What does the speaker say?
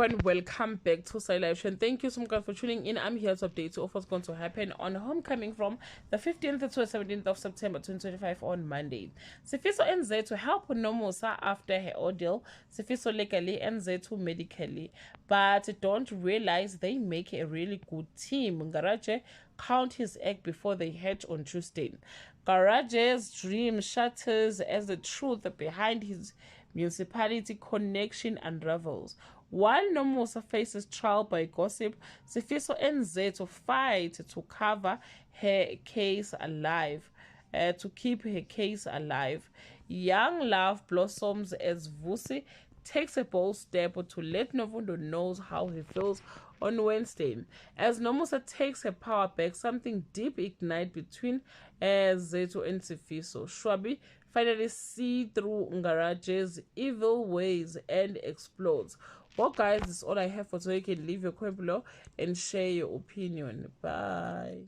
everyone, welcome back to Celebration. Thank you so much for tuning in. I'm here to update you of what's going to happen on Homecoming from the 15th to the 17th of September 2025 on Monday. Sifiso enze to help Nomusa after her ordeal. Sifiso legally enze to medically, but don't realize they make a really good team. Ngaraje count his egg before they hatch on Tuesday. Garage's dream shatters as the truth behind his municipality connection unravels. While Nomusa faces trial by gossip, Sifiso NZ to fight to cover her case alive. To keep her case alive. Young love blossoms as Vusi takes a bold step to let Novundo knows how he feels on Wednesday. As Nomusa takes her power back, something deep ignites between Zeto and Sifiso. Shwabi finally see through Ngaraje's evil ways and explodes. Well, guys, this is all I have for today. You can leave your comment below and share your opinion. Bye.